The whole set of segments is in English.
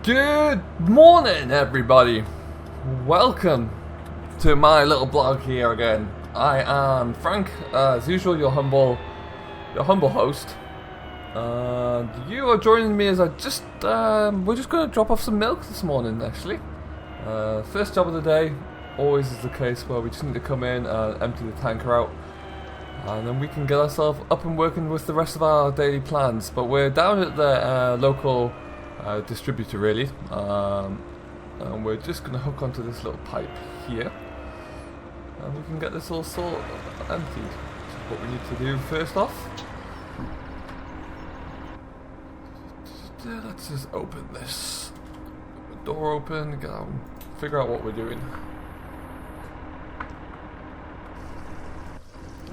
Good morning, everybody. Welcome to my little blog here again. I am Frank, as usual, your humble host. And you are joining me as we're just going to drop off some milk this morning, actually. First job of the day, always is the case where we just need to come in and empty the tanker out. And then we can get ourselves up and working with the rest of our daily plans. But we're down at the local distributor, really. And we're just going to hook onto this little pipe here. And we can get this all sort emptied. What we need to do first off. Let's just open this. Get the door open, get out and figure out what we're doing.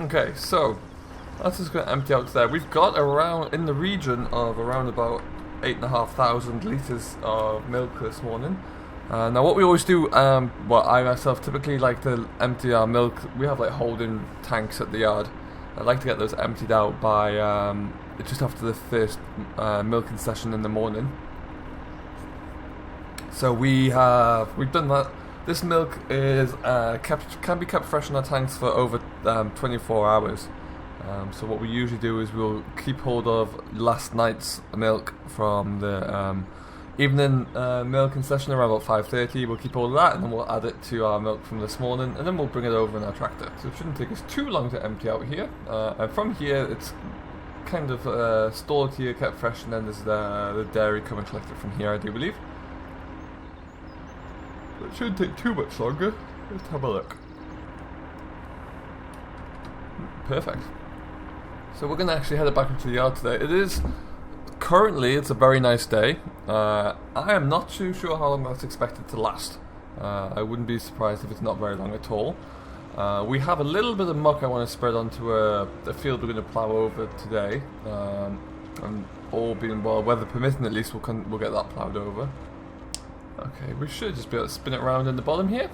Okay, so that's just going to empty out there. We've got around in the region of around about 8,500 litres of milk this morning. Now what we always do, well, I myself typically like to empty our milk. We have like holding tanks at the yard. I like to get those emptied out by just after the first milking session in the morning. So we've done that. This milk is can be kept fresh in our tanks for over 24 hours. So what we usually do is we'll keep hold of last night's milk from the evening milking session around about 5:30. We'll keep hold of that, and then we'll add it to our milk from this morning, and then we'll bring it over in our tractor. So it shouldn't take us too long to empty out here. And from here, it's kind of stored here, kept fresh, and then there's the dairy come and collect it from here, I do believe. It shouldn't take too much longer. Let's have a look. Perfect. So we're going to actually head back into the yard today. Currently, it's a very nice day. I am not too sure how long that's expected to last. I wouldn't be surprised if it's not very long at all. We have a little bit of muck I want to spread onto a field we're going to plough over today. And all being well, weather permitting at least, we'll get that ploughed over. Okay, we should just be able to spin it around in the bottom here.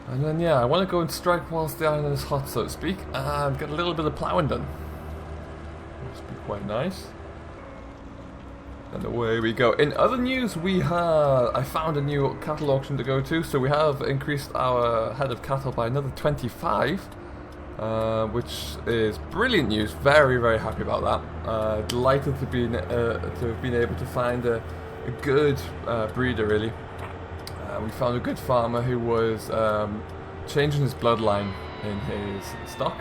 And then yeah, I want to go and strike whilst the iron is hot, so to speak, and get a little bit of ploughing done. Must be quite nice. And away we go. In other news, I found a new cattle auction to go to, so we have increased our head of cattle by another 25, which is brilliant news. Very, very happy about that. Delighted to have been able to find a good breeder, really. We found a good farmer who was changing his bloodline in his stock,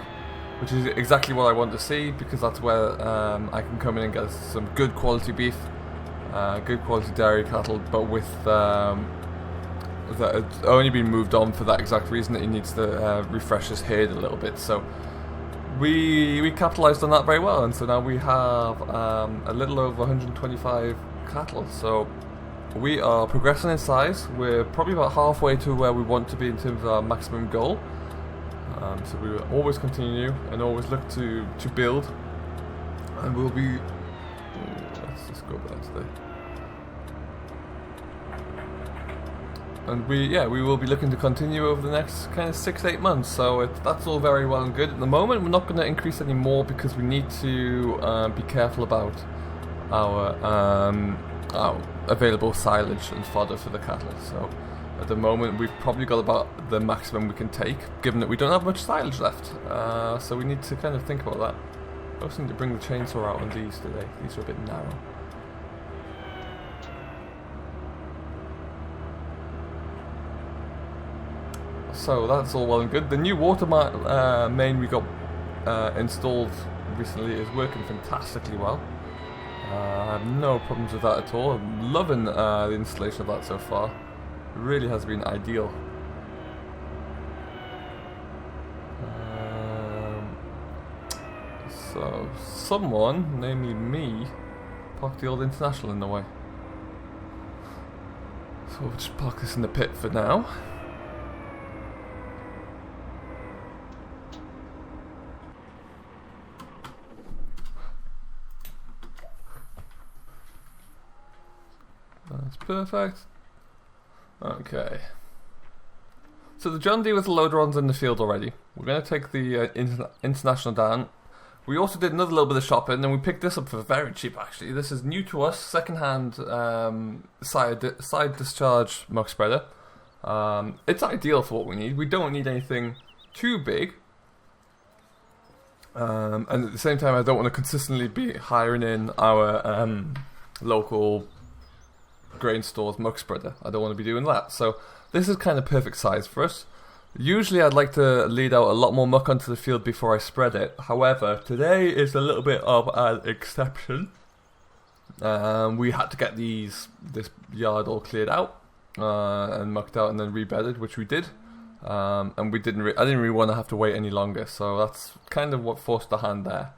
which is exactly what I want to see, because that's where I can come in and get some good quality beef, good quality dairy cattle, but with that it's only been moved on for that exact reason, that he needs to refresh his herd a little bit. So we capitalised on that very well, and so now we have a little over 125 cattle. So we are progressing in size. We're probably about halfway to where we want to be in terms of our maximum goal. So we will always continue and always look to build, and we'll be. Let's just go back today. And we will be looking to continue over the next kind of 6-8 months. So that's all very well and good. At the moment, we're not going to increase any more because we need to be careful about our available silage and fodder for the cattle. So at the moment we've probably got about the maximum we can take, given that we don't have much silage left. So we need to kind of think about that. I also need to bring the chainsaw out on these today. These are a bit narrow. So that's all well and good. The new water main we got installed recently is working fantastically well. I have no problems with that at all. I'm loving the installation of that so far. It really has been ideal. So someone, namely me, parked the old International in the way. So we'll just park this in the pit for now. That's perfect. Okay. So the John Deere with the loader on's in the field already. We're going to take the International down. We also did another little bit of shopping, and we picked this up for very cheap actually. This is new to us, second-hand side discharge muck spreader. It's ideal for what we need. We don't need anything too big. And at the same time, I don't want to consistently be hiring in our local grain stores muck spreader. I don't want to be doing that. So this is kind of perfect size for us. Usually I'd like to lead out a lot more muck onto the field before I spread it. However, today is a little bit of an exception. We had to get this yard all cleared out and mucked out and then rebedded, which we did. And I didn't really want to have to wait any longer, so that's kind of what forced the hand there.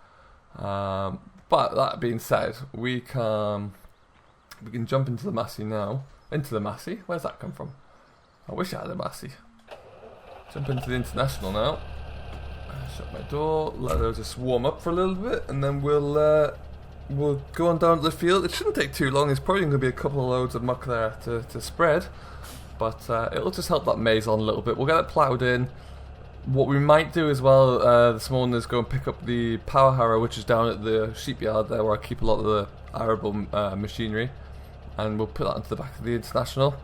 But that being said, we can jump into the Massey now. Into the Massey? Where's that come from? I wish I had a Massey. Jump into the International now. Shut my door. Let her just warm up for a little bit, and then we'll go on down to the field. It shouldn't take too long. There's probably going to be a couple of loads of muck there to spread, but it'll just help that maize on a little bit. We'll get it ploughed in. What we might do as well this morning is go and pick up the power harrow, which is down at the sheep yard there, where I keep a lot of the arable machinery, and we'll put that into the back of the International,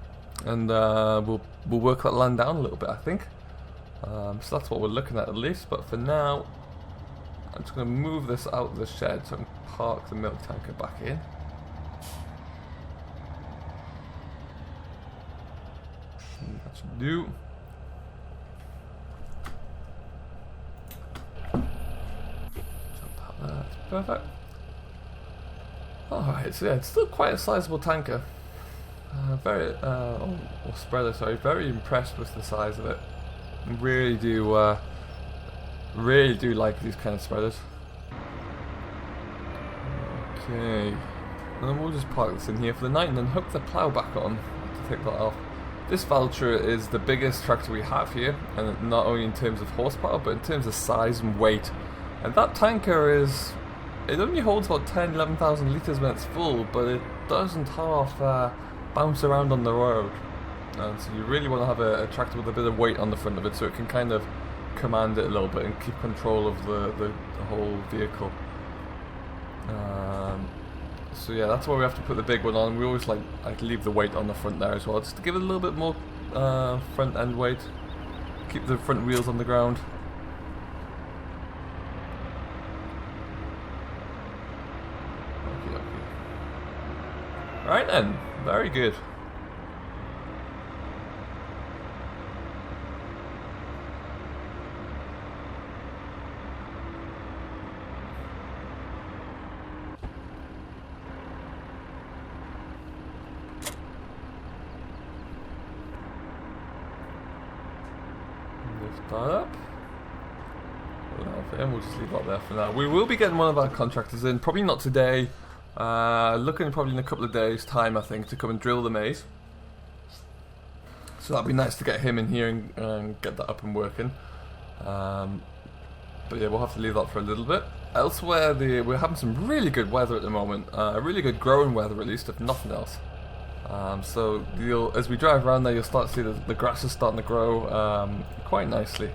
and we'll work that land down a little bit, I think. So that's what we're looking at least, but for now I'm just going to move this out of the shed so I can park the milk tanker back in. That should do. That's perfect. Alright, so yeah, it's still quite a sizable tanker. Very impressed with the size of it. Really do like these kind of spreaders. Okay, and then we'll just park this in here for the night and then hook the plough back on to take that off. This Valtra is the biggest tractor we have here, and not only in terms of horsepower but in terms of size and weight. And that tanker it only holds about 11,000 litres when it's full, but it doesn't half bounce around on the road. And so you really want to have a tractor with a bit of weight on the front of it so it can kind of command it a little bit and keep control of the whole vehicle. So yeah, that's why we have to put the big one on. We always like leave the weight on the front there as well, just to give it a little bit more front end weight. Keep the front wheels on the ground. Okay. Alright then, very good. Lift that up. We'll just leave that there for now. We will be getting one of our contractors in, probably not today. Looking probably in a couple of days' time, I think, to come and drill the maize. So that'd be nice to get him in here and get that up and working. But yeah, we'll have to leave that for a little bit. Elsewhere, we're having some really good weather at the moment. Really good growing weather, at least, if nothing else. So as we drive around there, you'll start to see the grass is starting to grow quite nicely.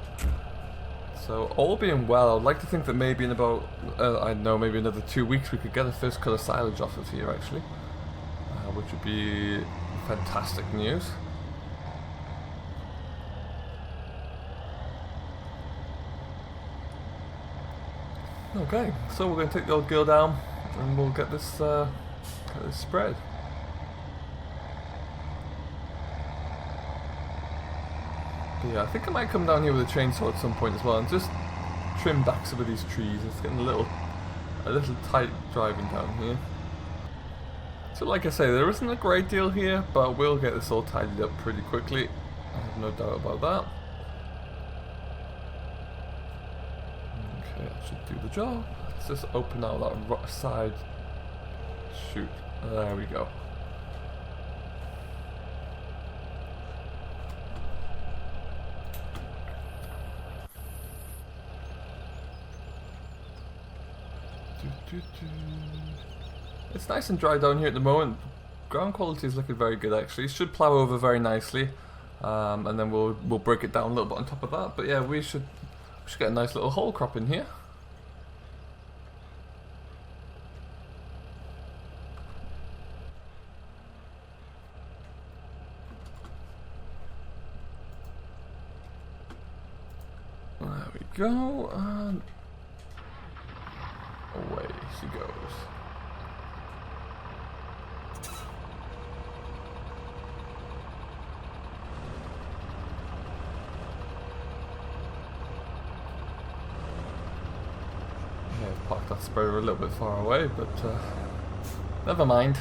So all being well, I'd like to think that maybe in about, I don't know, maybe another 2 weeks we could get a first cut of silage off of here actually, which would be fantastic news. Okay, so we're going to take the old girl down and we'll get this spread. Yeah, I think I might come down here with a chainsaw at some point as well and just trim back some of these trees. It's getting a little tight driving down here. So like I say, there isn't a great deal here, but we'll get this all tidied up pretty quickly. I have no doubt about that. Okay, that should do the job. Let's just open out that side chute. There we go. It's nice and dry down here at the moment. Ground quality is looking very good actually. Should plough over very nicely, and then we'll break it down a little bit on top of that. But yeah, we should get a nice little whole crop in here. There we go, and away she goes. Yeah, I've parked that spreader a little bit far away, but never mind.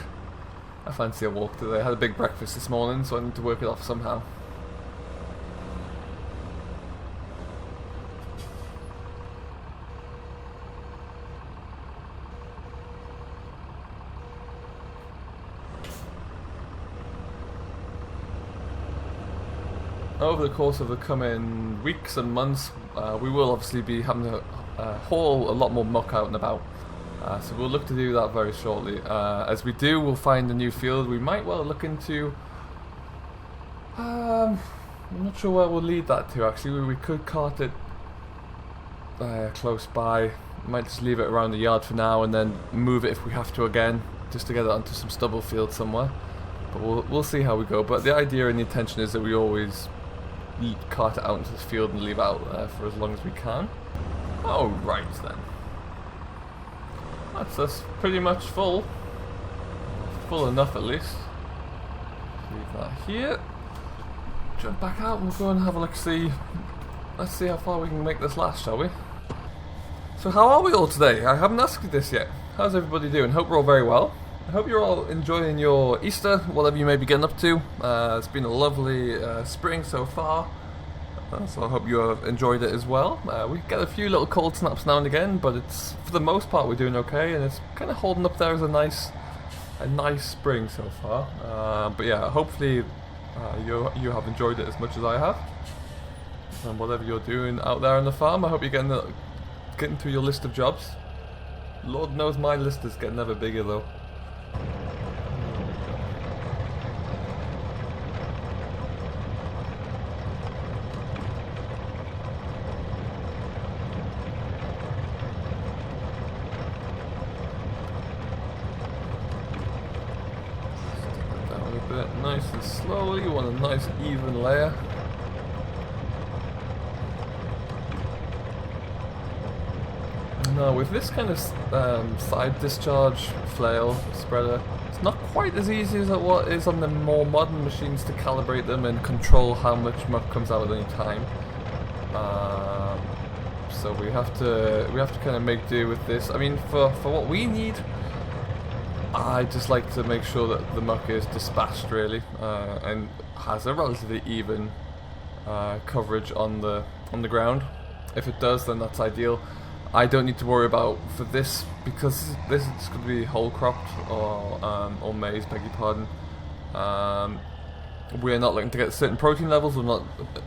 I fancy a walk today. I had a big breakfast this morning, so I need to work it off somehow. Over the course of the coming weeks and months, we will obviously be having to haul a lot more muck out and about. So we'll look to do that very shortly. As we do, we'll find a new field. We might well look into... I'm not sure where we'll lead that to actually. We could cart it close by. Might just leave it around the yard for now and then move it if we have to again, just to get it onto some stubble field somewhere. But we'll see how we go. But the idea and the intention is that we always cart it out into the field and leave it out there for as long as we can. Oh, right then. That's us pretty much full. Full enough at least. Leave that here. Jump back out and we'll go and have a look see. Let's see how far we can make this last, shall we? So how are we all today? I haven't asked you this yet. How's everybody doing? Hope we're all very well. I hope you're all enjoying your Easter, whatever you may be getting up to. It's been a lovely spring so far. So I hope you have enjoyed it as well. We get a few little cold snaps now and again, but it's for the most part we're doing okay, and it's kind of holding up there as a nice spring so far. But yeah, hopefully you have enjoyed it as much as I have. And whatever you're doing out there on the farm, I hope you're getting through your list of jobs. Lord knows my list is getting ever bigger though. Nice and slowly, you want a nice even layer. Now with this kind of side discharge flail spreader, it's not quite as easy as what is on the more modern machines to calibrate them and control how much muck comes out at any time. So we have to kind of make do with this. I mean, for what we need, I just like to make sure that the muck is dispatched really, and has a relatively even coverage on the ground. If it does, then that's ideal. I don't need to worry about for this because this is going to be whole cropped or maize, beg your pardon. We're not looking to get certain protein levels. We're not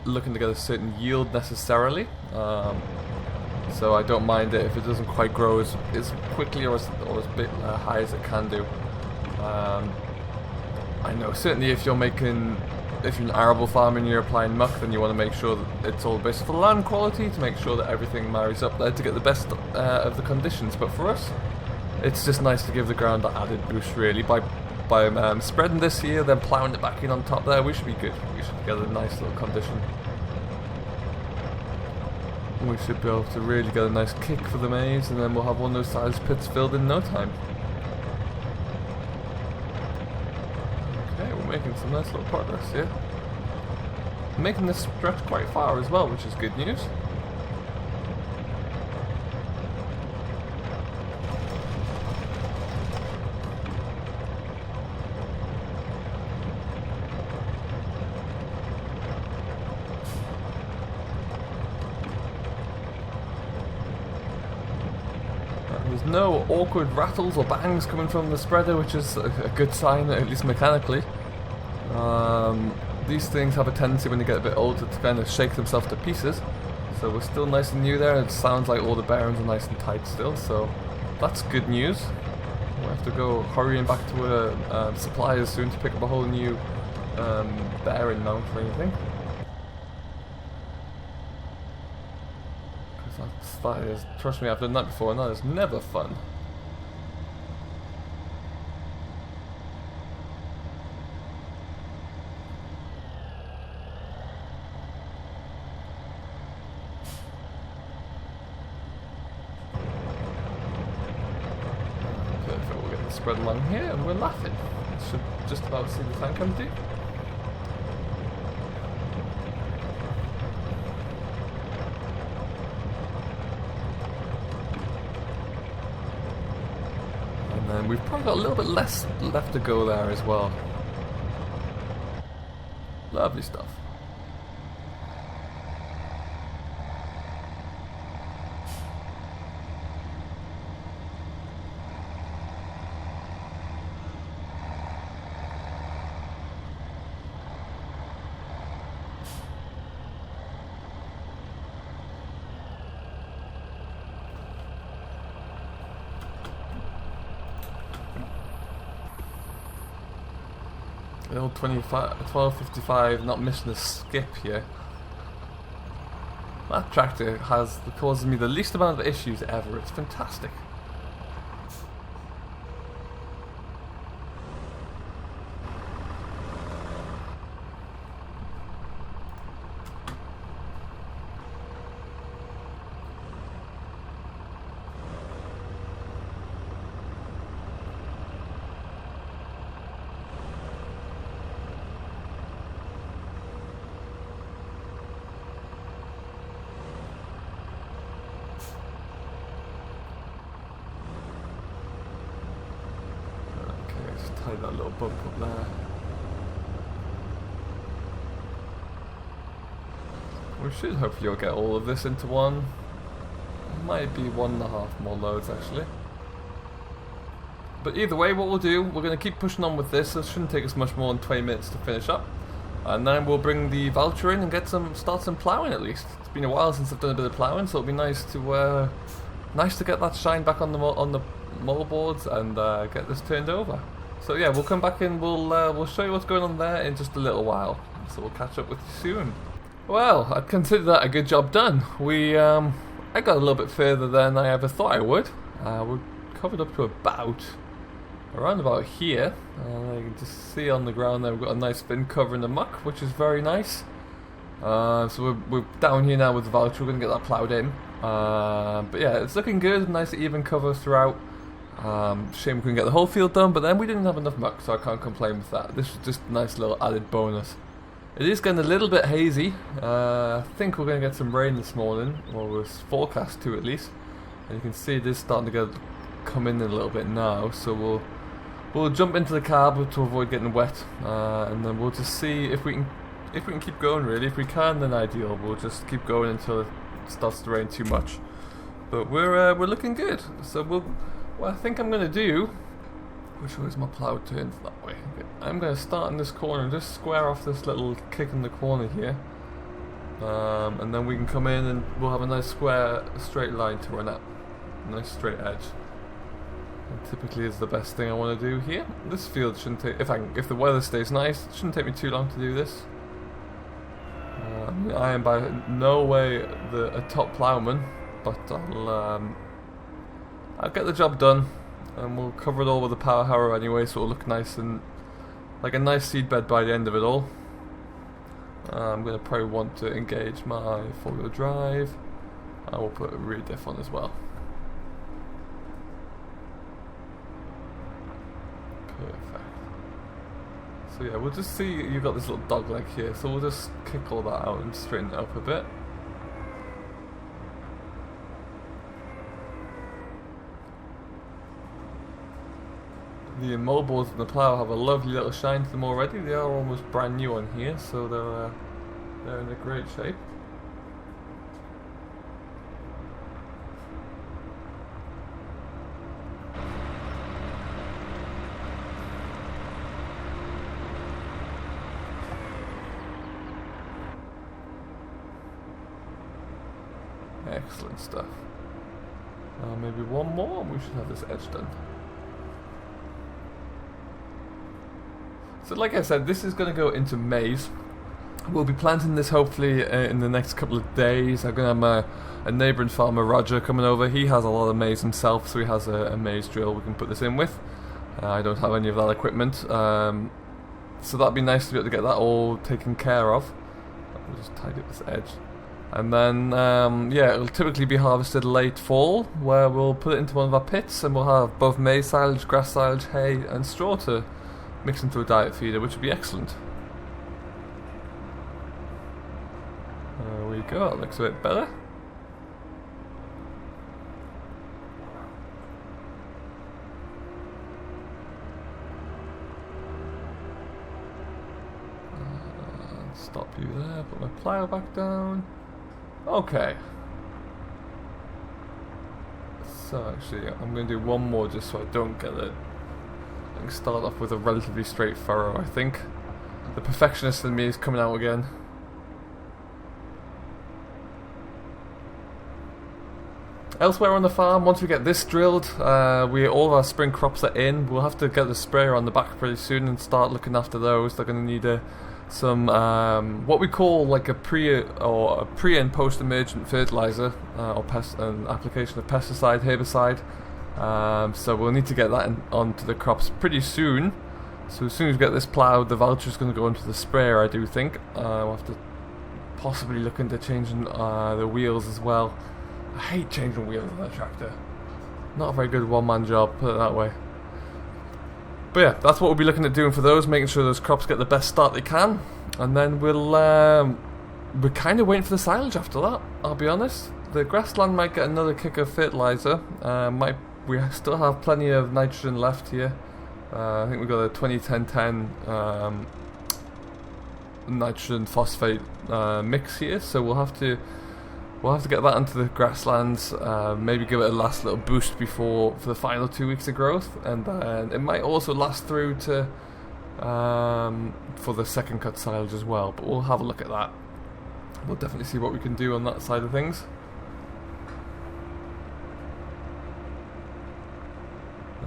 looking to get a certain yield necessarily. So I don't mind it if it doesn't quite grow as quickly or as bit high as it can do. I know certainly if you're an arable farmer and you're applying muck, then you want to make sure that it's all based on the land quality to make sure that everything marries up there to get the best of the conditions. But for us, it's just nice to give the ground that added boost really by spreading this here, then ploughing it back in on top there. We should be good. We should get a nice little condition. We should be able to really get a nice kick for the maize, and then we'll have one of those size pits filled in no time. Okay, we're making some nice little progress here. Making this stretch quite far as well, which is good news. There's no awkward rattles or bangs coming from the spreader, which is a good sign, at least mechanically. These things have a tendency when they get a bit older to kind of shake themselves to pieces. So we're still nice and new there, and it sounds like all the bearings are nice and tight still, so that's good news. We'll have to go hurrying back to a supplier soon to pick up a whole new bearing mount or anything. That is, trust me, I've done that before and that is never fun. spread along here, and we're laughing. Should just about see the tank empty. And then we've probably got a little bit less left to go there as well. Lovely stuff. The old 1255, not missing a skip here. That tractor causes me the least amount of issues ever. It's fantastic. That little bump up there. We should hopefully get all of this into one. Might be 1.5 more loads actually. But either way, what we'll do, we're going to keep pushing on with this. It shouldn't take us much more than 20 minutes to finish up. And then we'll bring the voucher in and start some ploughing at least. It's been a while since I've done a bit of ploughing, so it'll be nice to get that shine back on the moldboards and get this turned over. So yeah, we'll come back and we'll show you what's going on there in just a little while. So we'll catch up with you soon. Well, I'd consider that a good job done. I got a little bit further than I ever thought I would. We're covered up to around about here. You can just see on the ground there we've got a nice bin covering the muck, which is very nice. So we're down here now with the voucher. We're going to get that ploughed in. But yeah, it's looking good. Nice even cover throughout. Shame we couldn't get the whole field done, but then we didn't have enough muck, so I can't complain with that. This was just a nice little added bonus. It is getting a little bit hazy. I think we're going to get some rain this morning, or we're forecast to at least. And you can see it is starting to come in a little bit now, so we'll jump into the cab to avoid getting wet, and then we'll just see if we can keep going. Really, if we can, then ideal. We'll just keep going until it starts to rain too much. But we're looking good. So what I think I'm going to do, which way is my plough turned that way? Okay. I'm going to start in this corner and just square off this little kick in the corner here. And then we can come in and we'll have a nice square, straight line to run at. A nice straight edge. And typically is the best thing I want to do here. This field shouldn't take, if the weather stays nice, it shouldn't take me too long to do this. I am by no way a top ploughman, but I'll get the job done, and we'll cover it all with a power harrow anyway, so it'll look nice and like a nice seed bed by the end of it all. I'm going to probably want to engage my 4-wheel drive. I will put a rear diff on as well. Perfect. So yeah, we'll just see, you've got this little dog leg here, so we'll just kick all that out and straighten it up a bit. The moldboards and the plough have a lovely little shine to them already. They are almost brand new on here, so they're in a great shape. Excellent stuff. Maybe one more and we should have this edge done. So like I said, this is going to go into maize. We'll be planting this hopefully in the next couple of days. I'm going to have a neighbouring farmer, Roger, coming over. He has a lot of maize himself, so he has a maize drill we can put this in with. I don't have any of that equipment. So that'd be nice to be able to get that all taken care of. I'll just tidy up this edge. And then, yeah, it'll typically be harvested late fall, where we'll put it into one of our pits, and we'll have both maize silage, grass silage, hay, and straw to mix into a diet feeder, which would be excellent. There we go, it looks a bit better. Stop you there, put my plough back down. Okay. So actually, I'm going to do one more just so I don't get it. I can start off with a relatively straight furrow, I think. The perfectionist in me is coming out again. Elsewhere on the farm, once we get this drilled, all of our spring crops are in. We'll have to get the sprayer on the back pretty soon and start looking after those. They're going to need some what we call like a pre and post emergent fertilizer or an application of pesticide, herbicide. So we'll need to get that onto the crops pretty soon. So as soon as we get this ploughed, the voucher is going to go into the sprayer, I do think. We'll have to possibly look into changing the wheels as well. I hate changing wheels on a tractor. Not a very good one-man job, put it that way. But yeah, that's what we'll be looking at doing for those, making sure those crops get the best start they can. And then we're kind of waiting for the silage after that, I'll be honest. The grassland might get another kick of fertilizer. We still have plenty of nitrogen left here. I think we've got a 20-10-10 nitrogen phosphate mix here, so we'll have to get that into the grasslands, maybe give it a last little boost for the final 2 weeks of growth, and then it might also last through to for the second cut silage as well, but we'll have a look at that. We'll definitely see what we can do on that side of things.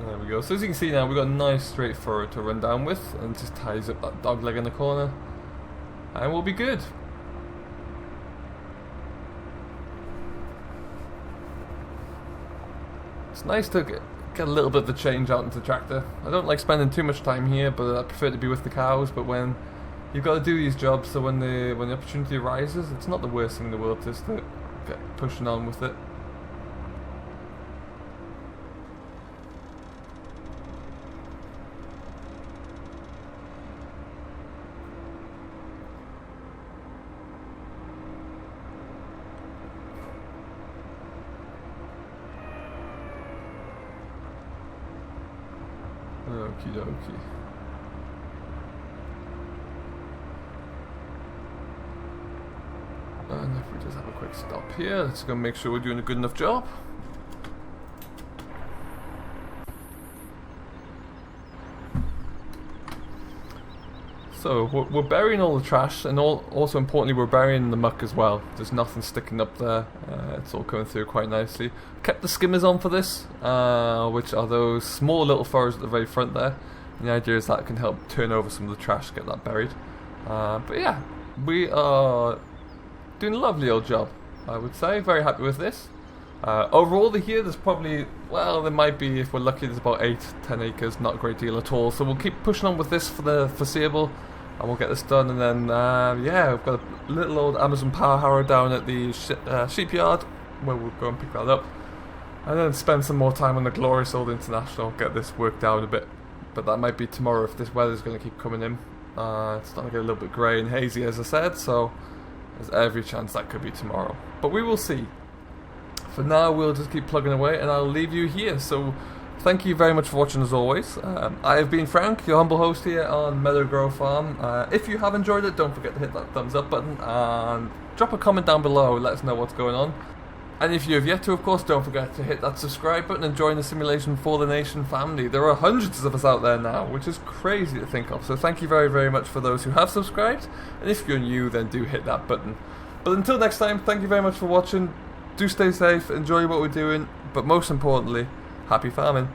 There we go. So as you can see now, we've got a nice straight furrow to run down with, and it just ties up that dog leg in the corner, and we'll be good. It's nice to get a little bit of the change out into the tractor. I don't like spending too much time here, but I prefer to be with the cows. But when you've got to do these jobs, so when the opportunity arises, it's not the worst thing in the world just to get pushing on with it. Okie dokie. And if we just have a quick stop here, let's go make sure we're doing a good enough job. So we're burying all the trash, and also importantly, we're burying the muck as well. There's nothing sticking up there. It's all coming through quite nicely. Kept the skimmers on for this, which are those small little furrows at the very front there. And the idea is that can help turn over some of the trash, get that buried. But yeah, we are doing a lovely old job, I would say. Very happy with this. Overall, there's probably, well, there might be, if we're lucky, there's about 8-10 acres, not a great deal at all. So we'll keep pushing on with this for the foreseeable, and we'll get this done. And then, yeah, we've got a little old Amazon power harrow down at the sheep yard, where we'll go and pick that up. And then spend some more time on the glorious old International, get this worked out a bit. But that might be tomorrow if this weather's going to keep coming in. It's starting to get a little bit grey and hazy, as I said, so there's every chance that could be tomorrow. But we will see. For now, we'll just keep plugging away, and I'll leave you here. So, thank you very much for watching as always. I have been Frank, your humble host here on Meadow Grow Farm. If you have enjoyed it, don't forget to hit that thumbs up button, and drop a comment down below, let us know what's going on. And if you have yet to, of course, don't forget to hit that subscribe button and join the Simulation for the Nation family. There are hundreds of us out there now, which is crazy to think of. So thank you very, very much for those who have subscribed. And if you're new, then do hit that button. But until next time, thank you very much for watching. Do stay safe, enjoy what we're doing, but most importantly, happy farming.